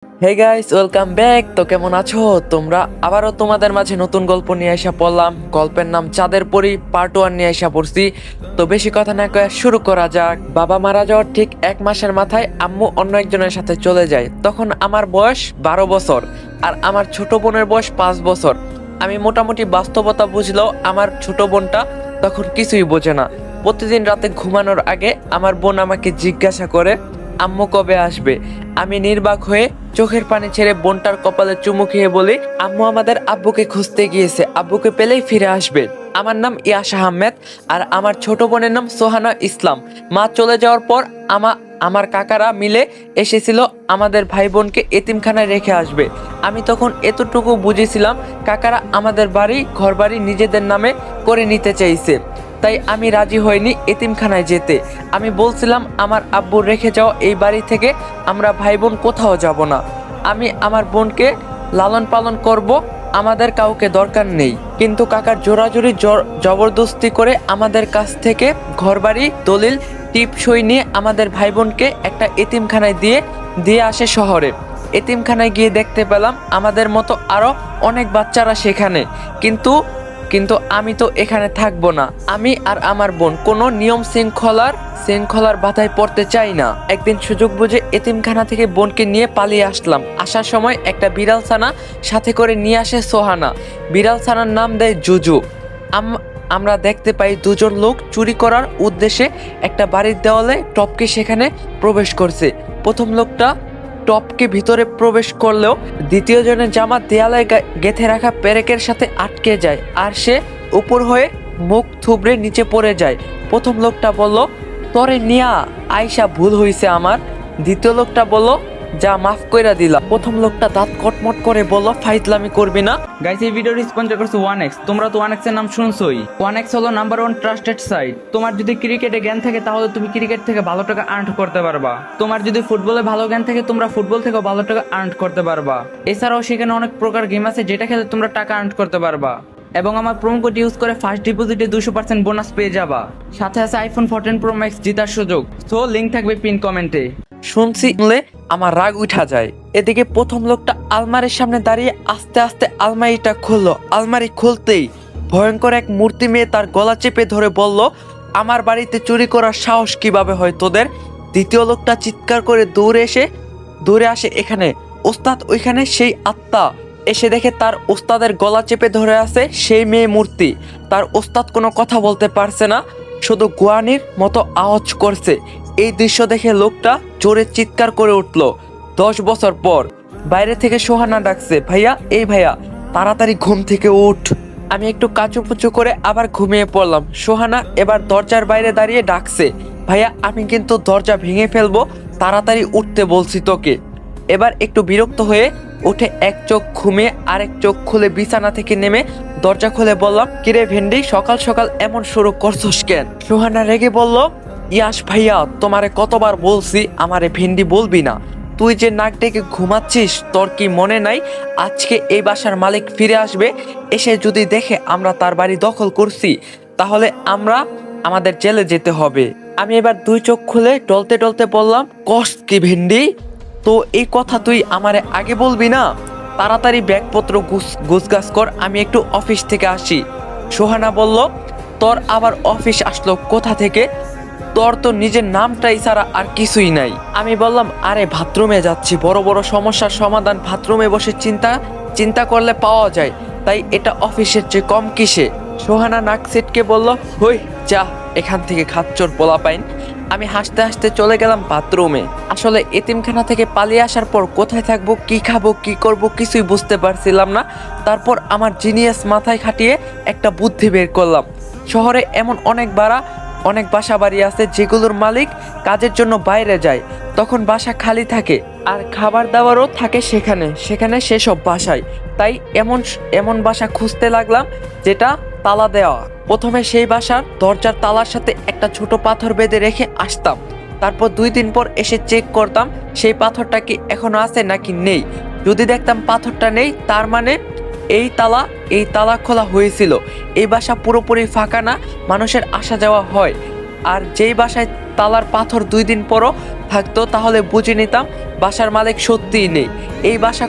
Hey guys, welcome back. তো কেমন আছো তোমরা? আবারও তোমাদের মাঝে নতুন গল্প নিয়ে আসা পড়লাম। গল্পের নাম চাঁদের পরি পার্ট 1 নিয়ে আসা পড়ছি। তো বেশি কথা না কয়ে শুরু করা যাক। বাবা মারা যাওয়ার ঠিক 1 মাসের মাথায় আম্মু অন্য একজনের সাথে চলে যায়। তখন আমার বয়স 12 বছর আর আমার ছোট বোনের বয়স 5 বছর। আমি মোটামুটি বাস্তবতা বুঝলেও আমার ছোট বোনটা তখন কিছুই বোঝে না। প্রতিদিন রাতে ঘুমানোর আগে আমার বোন আমাকে জিজ্ঞাসা করে, আম্মু কবে আসবে? আমি নির্বাক হয়ে চোখের পানি ছেড়ে বোনটার কপালে চুমু খেয়ে বলি, আম্মু আমাদের আব্বুকে খুঁজতে গিয়েছে, আব্বুকে পেলেই ফিরে আসবে। আমার নাম ইয়াশ আহমেদ আর আমার ছোট বোনের নাম সোহানা ইসলাম। মা চলে যাওয়ার পর আমার কাকারা মিলে এসেছিল আমাদের ভাই বোনকে এতিমখানায় রেখে আসবে। আমি তখন এতটুকু বুঝেছিলাম কাকারা আমাদের ঘর বাড়ি নিজেদের নামে করে নিতে চাইছে। তাই আমি রাজি হইনি এতিমখানায় যেতে। আমি বলছিলাম আমার আব্বুর রেখে যাওয়া এই বাড়ি থেকে আমরা ভাই বোন কোথাও যাব না। আমি আমার বোনকে লালন পালন করব, আমাদের কাউকে দরকার নেই। কিন্তু কাকার জোরাজুরি জবরদস্তি করে আমাদের কাছ থেকে ঘরবাড়ি দলিল টিপসই নিয়ে আমাদের ভাই বোনকে একটা এতিমখানায় দিয়ে আসে শহরে। এতিমখানায় গিয়ে দেখতে পেলাম আমাদের মতো আরো অনেক বাচ্চারা সেখানে। কিন্তু কিন্তু আমি তো এখানে থাকবো না। আমি আর আমার বোন কোনো নিয়ম শৃঙ্খলার বাধায় পড়তে চাই না। একদিন সুযোগ বুঝে এতিমখানা থেকে বোনকে নিয়ে পালিয়ে আসলাম। আসার সময় একটা বিড়াল ছানা সাথে করে নিয়ে আসে সোহানা। বিড়াল ছানার নাম দেয় জুজু। আমরা দেখতে পাই দুজন লোক চুরি করার উদ্দেশ্যে একটা বাড়ির দেওয়ালে টপকে সেখানে প্রবেশ করছে। প্রথম লোকটা টপকে ভিতরে প্রবেশ করলেও দ্বিতীয় জনের জামা দেয়ালে গেঁথে রাখা পেরেকের সাথে আটকে যায় আর সে উপর হয়ে মুখ থুবড়ে নিচে পড়ে যায়। প্রথম লোকটা বলল, তরে নিয়া আয়সা ভুল হইছে আমার। দ্বিতীয় লোকটা বলল, যা মাফ কইরা দিলাম। প্রথম লোকটা দাঁত কটমট করে বলল, ফাইজলামি করবি না। গাইস, এই ভিডিওটি স্পন্সর করছে 1x। তোমরা তো 1x এর নাম শুনছোই। 1x হলো নাম্বার 1 ট্রাস্টেড সাইট। তোমার যদি ক্রিকেটে জ্ঞান থাকে তাহলে তুমি ক্রিকেট থেকে ভালো টাকা আর্ন করতে পারবা। তোমার যদি ফুটবলে ভালো জ্ঞান থাকে তোমরা ফুটবল থেকেও ভালো টাকা আর্ন করতে পারবা। এছাড়াও সেখানে অনেক প্রকার গেম আছে যেটা খেলে তোমরা টাকা আর্ন করতে পারবা। এবং আমার প্রোমো কোড ইউজ করে ফার্স্ট ডিপোজিটে 200% বোনাস পেয়ে যাবা। সাথে আছে আইফোন 14 প্রো ম্যাক্স জেতার সুযোগ। সো লিংক থাকবে পিন কমেন্টে। শুনলে আমার রাগ উঠা যায়। এদিকে প্রথম লোকটা আলমারির সামনে দাঁড়িয়ে আস্তে আস্তে আলমারিটা খুললো। আলমারি খুলতেই ভয়ঙ্কর এক মূর্তি মেয়ে তার গলা চেপে ধরে বলল, আমার বাড়িতে চুরি করার সাহস কিভাবে হয় তোদের? দ্বিতীয় লোকটা চিৎকার করে দৌড়ে আসে এখানে। ওস্তাদ ওইখানে। সেই আত্মা এসে দেখে তার ওস্তাদের গলা চেপে ধরে আছে সেই মেয়ে মূর্তি। তার ওস্তাদ কোনো কথা বলতে পারছে না, শুধু গোয়ানির মতো আওয়াজ করছে। এই দৃশ্য দেখে লোকটা জোরে চিৎকার করে উঠল। 10 বছর পর বাইরে থেকে সোহানা ডাকছে, ভাইয়া, এই ভাইয়া, তাড়াতাড়ি ঘুম থেকে উঠ। আমি একটু কাচুপুচু করে আবার ঘুমিয়ে পড়লাম। সোহানা এবার দরজার বাইরে দাঁড়িয়ে ডাকছে, ভাইয়া, আমি কিন্তু দরজা ভেঙে ফেলবো, তাড়াতাড়ি উঠতে বলছি তোকে। এবার একটু বিরক্ত হয়ে উঠে এক চোখ ঘুমিয়ে আরেক চোখ খুলে বিছানা থেকে নেমে দরজা খুলে বললাম, কিরে ভেন্ডি, সকাল সকাল এমন শুরু করছস কেন? সোহানা রেগে বলল, ইয়াস ভাইয়া, তোমারে কতবার বলছি আমারে ভেন্ডি বলবি না। তুই যে নাক ডেকে ঘুমাচ্ছিস, তোর কি মনে নাই আজকে এই বাসার মালিক ফিরে আসবে? এসে যদি দেখে আমরা তার বাড়ি দখল করছি তাহলে আমাদের জেলে যেতে হবে। আমি এবার দুই চোখ খুলে টলতে টলতে বললাম, কষ্ট কি ভেন্ডি? তো এই কথা তুই আমারে আগে বলবি না? তাড়াতাড়ি ব্যাগপত্র গুছগাছ কর, আমি একটু অফিস থেকে আসি। সোহানা বলল, তোর আবার অফিস আসলো কোথা থেকে? তোর তো নিজের নামটাই ছাড়া আর কিছুই নাই। আমি বললাম, আরে বাথরুমে যাচ্ছি, বড় বড় সমস্যার সমাধান বাথরুমে বসে চিন্তা করলে পাওয়া যায়, তাই এটা অফিসের চেয়ে কম কিসে? সোহানা নাক সিটকে বলল, হই যা এখান থেকে, খাচ্চর পোলা পাইন। আমি হাসতে হাসতে চলে গেলাম বাথরুমে। আসলে এতিমখানা থেকে পালিয়ে আসার পর কোথায় থাকবো, কি খাবো, কি করব কিছুই বুঝতে পারছিলাম না। তারপর আমার জিনিয়াস মাথায় খাটিয়ে একটা বুদ্ধি বের করলাম। শহরে এমন অনেক বাসা বাড়ি আছে যেগুলোর মালিক কাজের জন্য বাইরে যায়, তখন বাসা খালি থাকে আর খাবার দাবারও থাকে সেখানে সেসব বাসায়। তাই এমন বাসা খুঁজতে লাগলাম যেটা তালা দেওয়া। প্রথমে সেই বাসার দরজার তালার সাথে একটা ছোট পাথর বেঁধে রেখে আসতাম। তারপর 2 দিন পর এসে চেক করতাম সেই পাথরটা কি এখনো আছে নাকি নেই। যদি দেখতাম পাথরটা নেই, তার মানে এই তালা খোলা হয়েছিল। এই বাসা পুরোপুরি ফাঁকা না, মানুষের আসা যাওয়া হয়। আর যেই বাসায় তালার পাথর 2 দিন পরও থাকতো তাহলে বুঝে নিতাম বাসার মালিক সত্যিই নেই। এই বাসা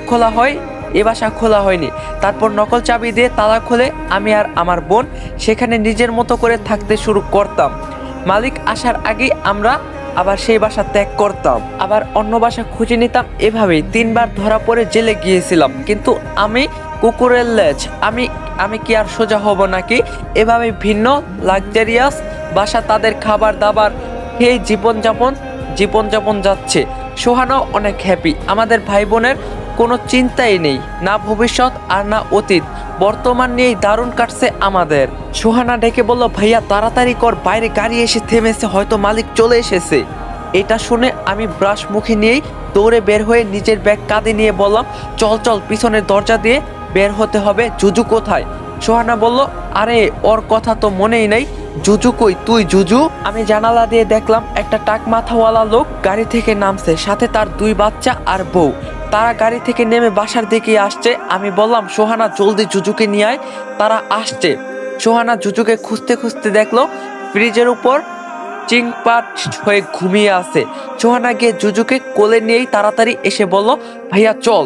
খোলা হয়নি। তারপর নকল চাবি দিয়ে তালা খুলে আমি আর আমার বোন সেখানে নিজের মতো করে থাকতে শুরু করতাম। মালিক আসার আগেই আমরা আবার সেই বাসা ত্যাগ করতাম, আবার অন্য বাসা খুঁজে নিতাম। এভাবেই 3 বার ধরা পড়ে জেলে গিয়েছিলাম। কিন্তু আমি কুকুরের লেজ, আমি কি আর সোজা হব নাকি? এভাবে ভিন্ন লাক্সারিয়াস বাসা তাদের খাবার দাবার খেয়ে জীবনযাপন যাচ্ছে। সোহানাও অনেক হ্যাপি। আমাদের ভাই বোনের কোনো চিন্তাই নেই, না ভবিষ্যৎ আর না অতীত, বর্তমান নিয়েই দারুণ কাটছে আমাদের। সোহানা ডেকে বলল, ভাইয়া তাড়াতাড়ি কর, বাইরে গাড়ি এসে থেমেছে, হয়তো মালিক চলে এসেছে। এটা শুনে আমি ব্রাশ মুখে নিয়েই দৌড়ে বের হয়ে নিজের ব্যাগ কাঁধে নিয়ে বললাম, চল পিছনের দরজা দিয়ে বের হতে হবে। জুজু কোথায়? সোহানা বলল, আরে ওর কথা তো মনেই নাই। জুজু কই? তুই জুজু? আমি জানালা দিয়ে দেখলাম একটা টাক মাথাওয়ালা লোক গাড়ি থেকে নামছে, সাথে তার 2 বাচ্চা আর বউ। তারা গাড়ি থেকে নেমে বাসার দিকে আসছে। আমি বললাম, সোহানা জলদি জুজুকে নিয়ে আয়, তারা আসছে। সোহানা জুজুকে খুঁজতে খুঁজতে দেখলো ফ্রিজের উপর চিংপাট হয়ে ঘুমিয়ে আছে। সোহানা গিয়ে জুজুকে কোলে নিয়েই তাড়াতাড়ি এসে বলল, ভাইয়া চল।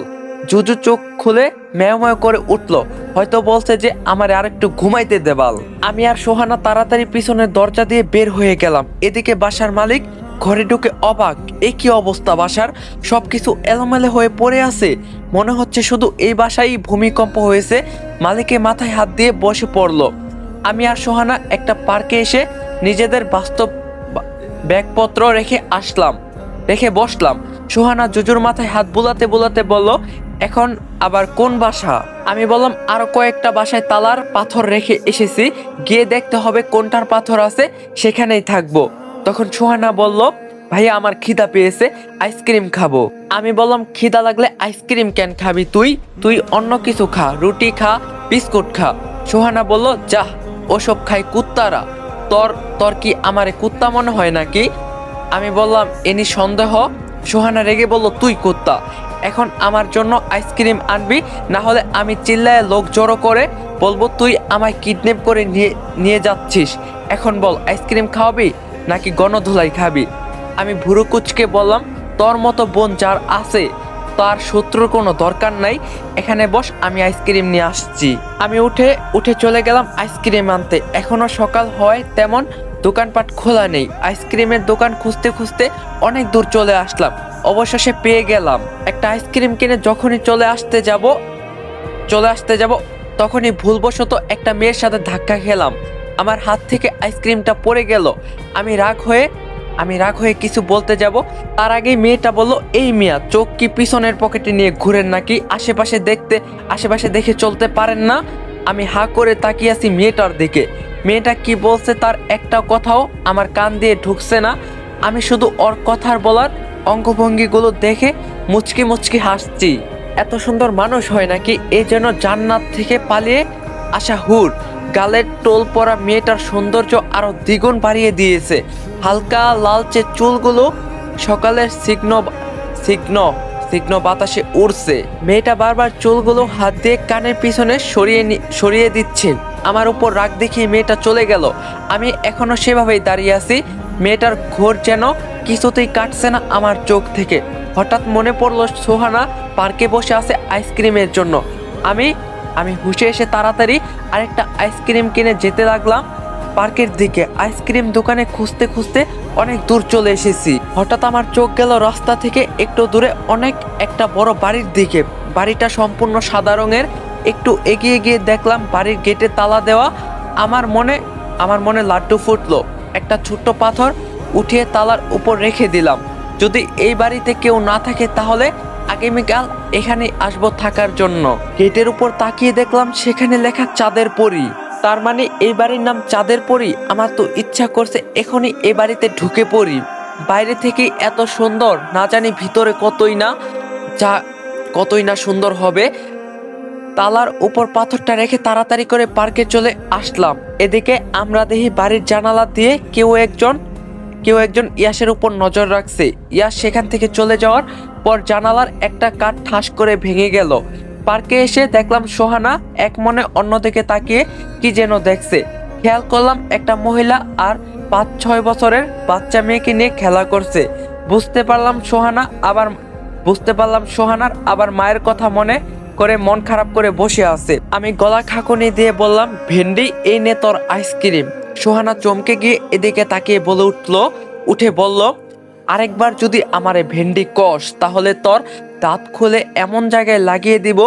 জুজু চোখ খুলে মেয় করে উঠলো, হয়তো বলছে যে আমার আরেকটু ঘুমাইতে দেবাল। আমি আর সোহানা তাড়াতাড়ি পিছনের দরজা দিয়ে বের হয়ে গেলাম। এদিকে বাসার মালিক ঘরে ঢুকে অবাক, এ কি অবস্থা বাসার? সবকিছু এলোমেলো হয়ে পড়ে আছে, মনে হচ্ছে শুধু এই বাসায় ভূমিকম্প হয়েছে। মালিকের মাথায় হাত দিয়ে বসে পড়লো। আমি আর সোহানা একটা পার্কে এসে নিজেদের বাস্তব ব্যাগপত্র রেখে বসলাম। সোহানা জুজুর মাথায় হাত বুলাতে বলল, এখন আবার কোন বাসা? আমি বললাম, আরো কয়েকটা বাসায় তালার পাথর রেখে এসেছি, গিয়ে দেখতে হবে কোনটার পাথর আছে, সেখানেই থাকবো। তখন সোহানা বলল, ভাইয়া আমার খিদা পেয়েছে, আইসক্রিম খাবো। আমি বললাম, খিদা লাগলে আইসক্রিম কেন খাবি? তুই অন্য কিছু খা, রুটি খা, বিস্কুট খা। সোহানা বলল, যাহ, ওসব খাই কুত্তারা। তোর কি আমারে কুত্তা মনে হয় নাকি? আমি বললাম, এনি সন্দেহ? সোহানা রেগে বলল, তুই কুত্তা, এখন আমার জন্য আইসক্রিম আনবি, না হলে আমি চিল্লায় লোক জড়ো করে বলবো তুই আমায় কিডন্যাপ করে নিয়ে যাচ্ছিস। এখন বল, আইসক্রিম খাওয়াবি নাকি গণধোলাই খাবি? আমি ভুরু কুচকে বললাম, তোর মতো বোন যার আছে তার শত্রুর কোনো দরকার নাই, এখানে বস, আমি আইসক্রিম নিয়ে আসছি। আমি উঠে চলে গেলাম আইসক্রিম আনতে। এখনো সকাল হয় তেমন দোকানপাট খোলা নেই। আইসক্রিমের দোকান খুঁজতে খুঁজতে অনেক দূর চলে আসলাম, অবশেষে পেয়ে গেলাম। একটা আইসক্রিম কিনে যখনই চলে আসতে যাব তখনই ভুলবশত একটা মেয়ের সাথে ধাক্কা খেলাম। আমার হাত থেকে আইসক্রিমটা পড়ে গেল। আমি রাগ হয়ে কিছু বলতে যাব, তার আগেই মেয়েটা বলল, এই মিয়া, চোখ কি পিছনের পকেটে নিয়ে ঘুরেন নাকি? আশেপাশে দেখে চলতে পারেন না? আমি হা করে তাকিয়ে আছি মেয়েটার দিকে। মেয়েটা কি বলছে তার একটা কথাও আমার কান দিয়ে ঢুকছে না। আমি শুধু ওর কথার বলার অঙ্গভঙ্গিগুলো দেখে মুচকি হাসছি। এত সুন্দর মানুষ হয় নাকি? এ যেন জান্নাত থেকে পালিয়ে আসা হুর। গালের টোল পরা মেয়েটার সৌন্দর্য আরো দ্বিগুণ বাড়িয়ে দিয়েছে। হালকা লালচে চুলগুলো সকালের সিগ্ন বাতাসে উড়ছে। মেয়েটা বারবার চুলগুলো হাত দিয়ে কানের পিছনে সরিয়ে দিচ্ছে। আমার উপর রাগ দেখিয়ে মেয়েটা চলে গেল। আমি এখনো সেভাবেই দাঁড়িয়ে আছি। মেয়েটার ঘোর যেন কিছুতেই কাটছে না আমার চোখ থেকে। হঠাৎ মনে পড়লো সোহানা পার্কে বসে আছে আইসক্রিমের জন্য। আমি হুঁশে এসে তাড়াতাড়ি আরেকটা আইসক্রিম কিনে যেতে লাগলাম পার্কের দিকে। আইসক্রিম দোকানে খুঁজতে অনেক দূর চলে এসেছি। হঠাৎ আমার চোখ গেল রাস্তা থেকে একটু দূরে একটা বড় বাড়ির দিকে। বাড়িটা সম্পূর্ণ সাদা রঙের। একটু এগিয়ে গিয়ে দেখলাম বাড়ির গেটে তালা দেওয়া। আমার মনে লাড্ডু ফুটলো। একটা ছোট্ট পাথর উঠিয়ে তালার উপর রেখে দিলাম। যদি এই বাড়িতে কেউ না থাকে তাহলে আগামীকাল এখানে আসবো থাকার জন্য। গেটের উপর তাকিয়ে দেখলাম সেখানে লেখা চাঁদের পরী। তার মানে এই বাড়ির নাম চাঁদের পরী। আমার তো ইচ্ছা করছে এখনই এই বাড়িতে ঢুকে পড়ি। বাইরে থেকেই এত সুন্দর, না জানি ভিতরে কতই না সুন্দর হবে। তালার উপর পাথরটা রেখে তাড়াতাড়ি করে পার্কে চলে আসলাম। এদিকে আমরা দেখি বাড়ির জানালা দিয়ে কেউ একজন ইয়াসের উপর নজর রাখছে। ইয়াস সেখান থেকে চলে যাওয়ার পর জানালার একটা কাঠ ঠাস করে ভেঙে গেল। পার্কে এসে দেখলাম সোহানা এক মনে অন্যদিকে তাকিয়ে কি যেন দেখছে। খেয়াল করলাম একটা মহিলা আর 5-6 বছরের বাচ্চা মেয়েকে নিয়ে খেলা করছে। বুঝতে পারলাম সোহানার আবার মায়ের কথা মনে করে মন খারাপ করে বসে আছে। আমি গলা খাকুনি দিয়ে বললাম, ভেন্ডি এই নে তোর আইসক্রিম। সোহানা চমকে গিয়ে এদিকে তাকিয়ে উঠে বলল, আরেকবার যদি আমারে ভেন্ডি কষ তাহলে তোর দাঁত খুলে এমন জায়গায় লাগিয়ে দিব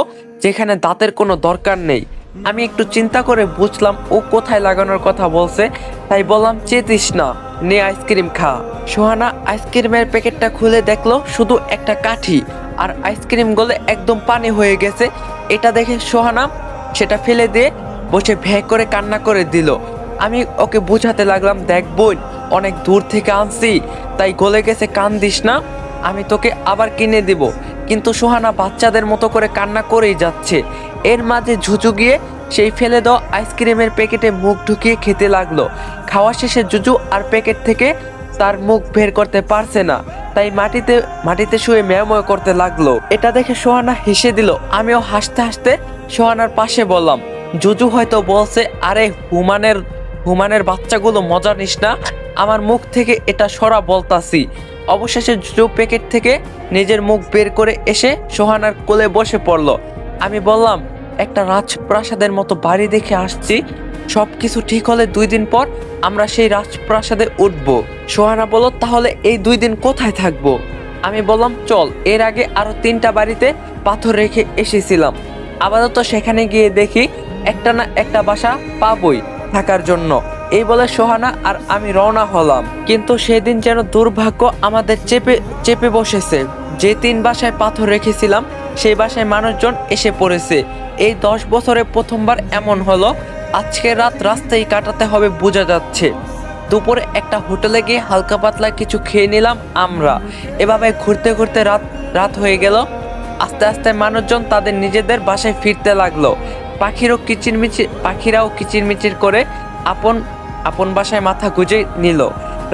যেখানে দাঁতের কোনো দরকার নেই। আমি একটু চিন্তা করে বুঝলাম ও কোথায় লাগানোর কথা বলছে, তাই বললাম, চেতিস না, নে আইসক্রিম খা। সোহানা আইসক্রিমের প্যাকেটটা খুলে দেখলো শুধু একটা কাঠি, আর আইসক্রিম গলে একদম পানি হয়ে গেছে। এটা দেখে সোহানা সেটা ফেলে দিয়ে বসে ভ্যাঁ করে কান্না করে দিল। আমি ওকে বোঝাতে লাগলাম, দেখ বোন, অনেক দূর থেকে আনছি, তাই গলে গেছে, কান্দিস না, আমি তোকে আবার কিনে দিব। কিন্তু সোহানা বাচ্চাদের মতো করে কান্না করেই যাচ্ছে। এর মাঝে ঝুঁচু গিয়ে সেই ফেলে দেওয়া আইসক্রিমের প্যাকেটে মুখ ঢুকিয়ে খেতে লাগলো। খাওয়া শেষে জুজু আর প্যাকেট থেকে তার মুখ বের করতে পারছে না, তাই মাটিতে শুয়ে মেয়ময় করতে লাগলো। এটা দেখে সোহানা হেসে দিল। আমিও হাসতে হাসতে সোহানার পাশে বললাম, জুজু হয়তো বলছে, আরে হুমানের বাচ্চাগুলো মজা নিস না, আমার মুখ থেকে এটা সরা বলতাছি। অবশেষে জুজু প্যাকেট থেকে নিজের মুখ বের করে এসে সোহানার কোলে বসে পড়লো। আমি বললাম, একটা রাজপ্রাসাদের মতো বাড়ি দেখে আসছি, সবকিছু ঠিক হলে 2 দিন পর আমরা সেই রাজপ্রাসাদে উঠবো। সোহানা বলল, তাহলে এই 2 দিন কোথায় থাকবো? আমি বললাম, চল, এর আগে আরো 3টা বাড়িতে পাথর রেখে এসেছিলাম, আপাতত সেখানে গিয়ে দেখি একটা না একটা বাসা পাবই থাকার জন্য। এই বলে সোহানা আর আমি রওনা হলাম। কিন্তু সেদিন যেন দুর্ভাগ্য আমাদের চেপে বসেছে। যে 3 বাসায় পাথর রেখেছিলাম সেই বাসায় মানুষজন এসে পড়েছে। এই 10 বছরে প্রথমবার এমন হলো। আজকে রাত রাস্তায় কাটাতে হবে বোঝা যাচ্ছে। দুপুরে একটা হোটেলে গিয়ে হালকা পাতলা কিছু খেয়ে নিলাম আমরা। এভাবে ঘুরতে ঘুরতে রাত হয়ে গেল। আস্তে আস্তে মানুষজন তাদের নিজেদের বাসায় ফিরতে লাগলো। পাখিরাও কিচিরমিচির করে আপন বাসায় মাথা গুঁজে নিল।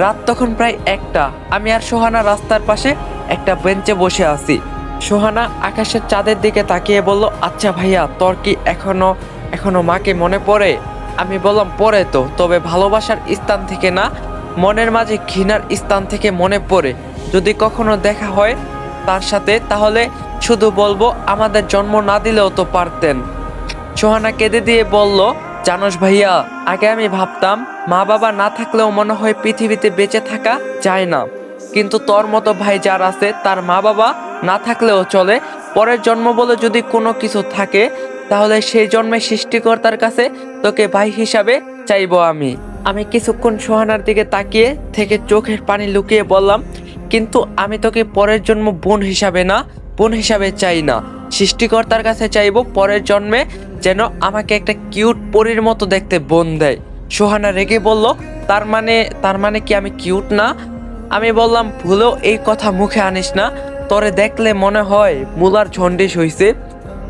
রাত তখন প্রায় 1টা। আমি আর সোহানা রাস্তার পাশে একটা বেঞ্চে বসে আছি। সোহানা আকাশের চাঁদের দিকে তাকিয়ে বলল, আচ্ছা ভাইয়া, তোর কি এখনো মাকে মনে পড়ে? আমি বললাম, পড়ে তো, তবে ভালোবাসার স্থান থেকে না, মনের মাঝে ঘৃণার স্থান থেকে মনে পড়ে। যদি কখনো দেখা হয় তার সাথে তাহলে শুধু বলবো, আমাদের জন্ম না দিলেও তো পারতেন। সোহানা কেঁদে দিয়ে বলল, জানোস ভাইয়া, আগে আমি ভাবতাম মা বাবা না থাকলেও মনে হয় পৃথিবীতে বেঁচে থাকা যায় না, কিন্তু তোর মতো ভাই যার আছে তার মা বাবা না থাকলেও চলে। পরের জন্ম বলে যদি কোনো কিছু থাকে তাহলে সেই জন্মে সৃষ্টিকর্তার কাছে তোকে ভাই হিসাবে চাইবো আমি কিছুক্ষণ সোহানার দিকে তাকিয়ে থেকে চোখের পানি লুকিয়ে বললাম, কিন্তু আমি তোকে পরের জন্ম বোন হিসাবে চাই না, সৃষ্টিকর্তার কাছে চাইবো পরের জন্মে যেন আমাকে একটা কিউট পরীর মতো দেখতে বোন দেয়। সোহানা রেগে বলল, তার মানে কি আমি কিউট না? আমি বললাম, ভুলেও এই কথা মুখে আনিস না, তোরে দেখলে মনে হয় মুলার জন্ডিস হইছে।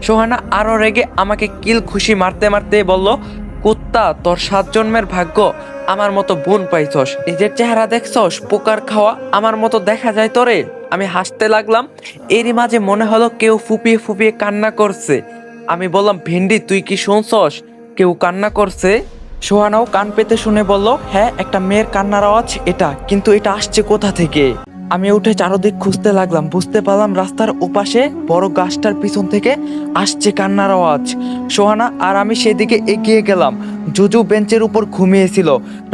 সোহানা আরো রেগে আমাকে কিল খুশি মারতে মারতে বলল, কুত্তা, তোর 7 জন্মের ভাগ্য আমার মতো বোন পাইছস। নিজের চেহারা দেখছস, পোকার খাওয়া, আমার মতো দেখা যায় তোরে? আমি হাসতে লাগলাম। এরই মাঝে মনে হলো কেউ ফুপিয়ে ফুপিয়ে কান্না করছে। আমি বললাম, ভেন্ডি, তুই কি শুনছস কেউ কান্না করছে? সোহানাও কান পেতে শুনে বলল, হ্যাঁ, একটা মেয়ের কান্নার আওয়াজ এটা, কিন্তু এটা আসছে কোথা থেকে? আমি উঠে চারদিক খুঁজতে লাগলাম। বুঝতে পারলাম রাস্তার ওপাশে বড় গাছটার পিছন থেকে আসছে কান্নার আওয়াজ। সোহানা আর আমি সেদিকে এগিয়ে গেলাম। জুজু বেঞ্চের উপর ঘুমিয়েছিল।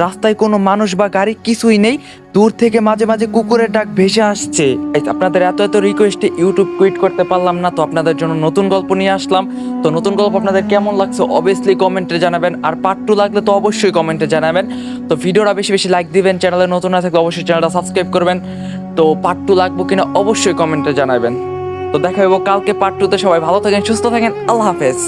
রাস্তায় কোনো মানুষ বা গাড়ি কিছুই নেই। দূর থেকে মাঝে মাঝে কুকুরের ডাক ভেসে আসছে। আপনাদের এত রিকোয়েস্টে ইউটিউব কুইট করতে পারলাম না, তো আপনাদের জন্য নতুন গল্প নিয়ে আসলাম। তো নতুন গল্প আপনাদের কেমন লাগছে অবভিয়াসলি কমেন্টে জানাবেন, আর পার্ট 2 লাগলে তো অবশ্যই কমেন্টে জানাবেন। তো ভিডিওটা বেশি বেশি লাইক দিবেন, চ্যানেলে নতুন না থাকলে অবশ্যই চ্যানেলটা সাবস্ক্রাইব করবেন। তো পার্ট 2 লাগবো কিনা অবশ্যই কমেন্টে জানাবেন। তো দেখা হইব কালকে পার্ট 2তে। সবাই ভালো থাকেন, সুস্থ থাকেন, আল্লাহ হাফেজ।